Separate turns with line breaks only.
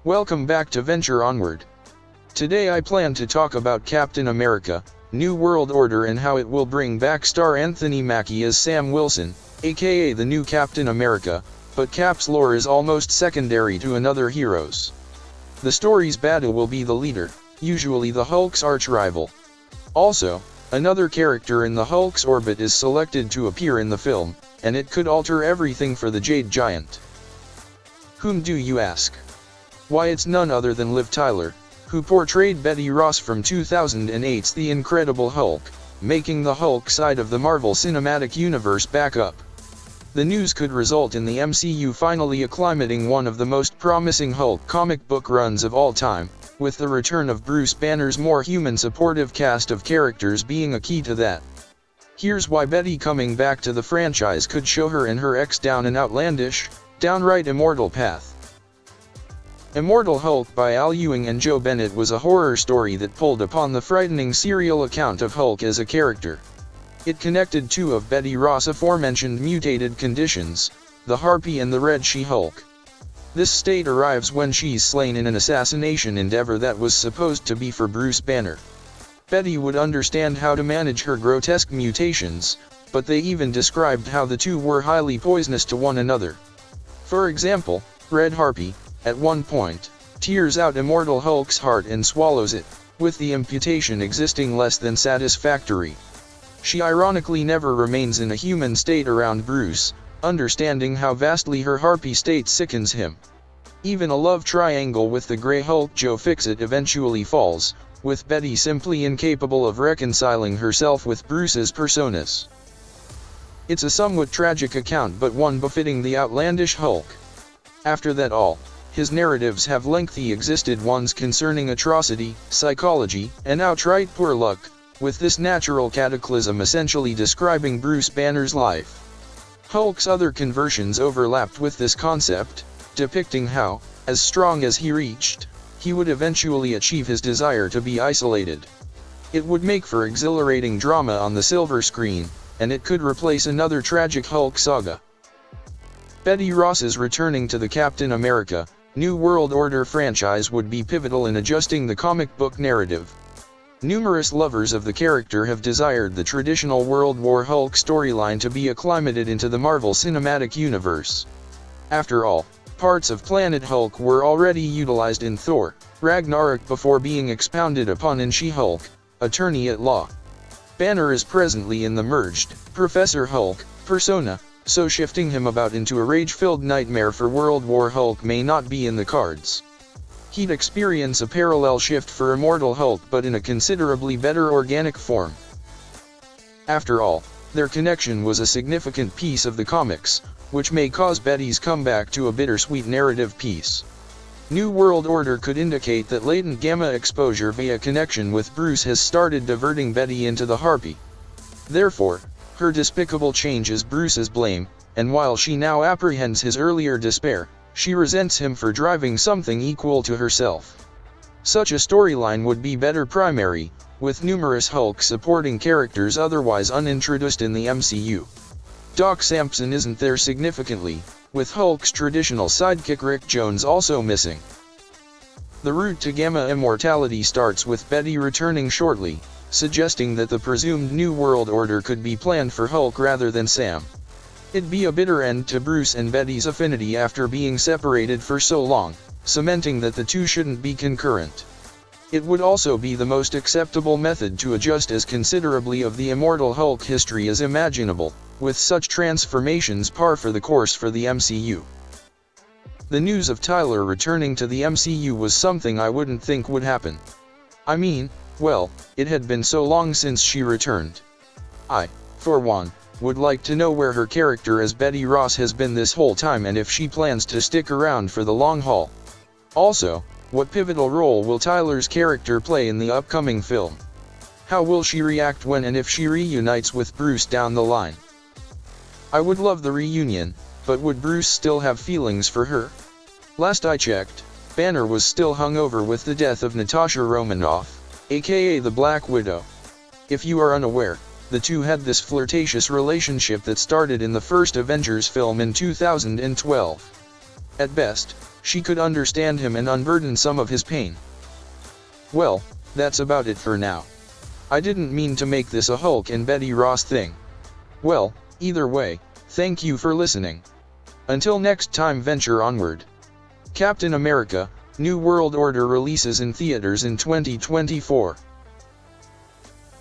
Welcome back to Venture Onward. Today I plan to talk about Captain America, New World Order, and how it will bring back star Anthony Mackie as Sam Wilson, aka the new Captain America, but Cap's lore is almost secondary to another heroes. The story's battle will be the leader, usually the Hulk's arch-rival. Also, another character in the Hulk's orbit is selected to appear in the film, and it could alter everything for the Jade Giant. Whom do you ask? Why, it's none other than Liv Tyler, who portrayed Betty Ross from 2008's The Incredible Hulk, making the Hulk side of the Marvel Cinematic Universe back up. The news could result in the MCU finally acclimating one of the most promising Hulk comic book runs of all time, with the return of Bruce Banner's more human supportive cast of characters being a key to that. Here's why Betty coming back to the franchise could show her and her ex down an outlandish, downright immortal path. Immortal Hulk by Al Ewing and Joe Bennett was a horror story that pulled upon the frightening serial account of Hulk as a character. It connected two of Betty Ross' aforementioned mutated conditions, the Harpy and the Red She-Hulk. This state arrives when she's slain in an assassination endeavor that was supposed to be for Bruce Banner. Betty would understand how to manage her grotesque mutations, but they even described how the two were highly poisonous to one another. For example, Red Harpy, at one point, tears out Immortal Hulk's heart and swallows it, with the imputation existing less than satisfactory. She ironically never remains in a human state around Bruce, understanding how vastly her Harpy state sickens him. Even a love triangle with the Grey Hulk Joe Fixit eventually falls, with Betty simply incapable of reconciling herself with Bruce's personas. It's a somewhat tragic account, but one befitting the outlandish Hulk. After that all, his narratives have lengthy existed ones concerning atrocity, psychology, and outright poor luck, with this natural cataclysm essentially describing Bruce Banner's life. Hulk's other conversions overlapped with this concept, depicting how, as strong as he reached, he would eventually achieve his desire to be isolated. It would make for exhilarating drama on the silver screen, and it could replace another tragic Hulk saga. Betty Ross's returning to the Captain America, New World Order franchise would be pivotal in adjusting the comic book narrative. Numerous lovers of the character have desired the traditional World War Hulk storyline to be acclimated into the Marvel Cinematic Universe. After all, parts of Planet Hulk were already utilized in Thor, Ragnarok before being expounded upon in She-Hulk, Attorney at Law. Banner is presently in the merged, Professor Hulk, persona, so shifting him about into a rage-filled nightmare for World War Hulk may not be in the cards. He'd experience a parallel shift for Immortal Hulk, but in a considerably better organic form. After all, their connection was a significant piece of the comics, which may cause Betty's comeback to a bittersweet narrative piece. New World Order could indicate that latent gamma exposure via connection with Bruce has started diverting Betty into the Harpy. Therefore, her despicable change is Bruce's blame, and while she now apprehends his earlier despair, she resents him for driving something equal to herself. Such a storyline would be better primary, with numerous Hulk supporting characters otherwise unintroduced in the MCU. Doc Samson isn't there significantly, with Hulk's traditional sidekick Rick Jones also missing. The route to gamma immortality starts with Betty returning shortly, suggesting that the presumed New World Order could be planned for Hulk rather than Sam. It'd be a bitter end to Bruce and Betty's affinity after being separated for so long, cementing that the two shouldn't be concurrent. It would also be the most acceptable method to adjust as considerably of the Immortal Hulk history as imaginable, with such transformations par for the course for the MCU. The news of Tyler returning to the MCU was something I wouldn't think would happen. I mean, well, it had been so long since she returned. I, for one, would like to know where her character as Betty Ross has been this whole time and if she plans to stick around for the long haul. Also, what pivotal role will Tyler's character play in the upcoming film? How will she react when and if she reunites with Bruce down the line? I would love the reunion, but would Bruce still have feelings for her? Last I checked, Banner was still hungover with the death of Natasha Romanoff, aka the Black Widow. If you are unaware, the two had this flirtatious relationship that started in the first Avengers film in 2012. At best, she could understand him and unburden some of his pain. Well, that's about it for now. I didn't mean to make this a Hulk and Betty Ross thing. Well, either way, thank you for listening. Until next time, venture onward. Captain America: New World Order releases in theaters in 2024.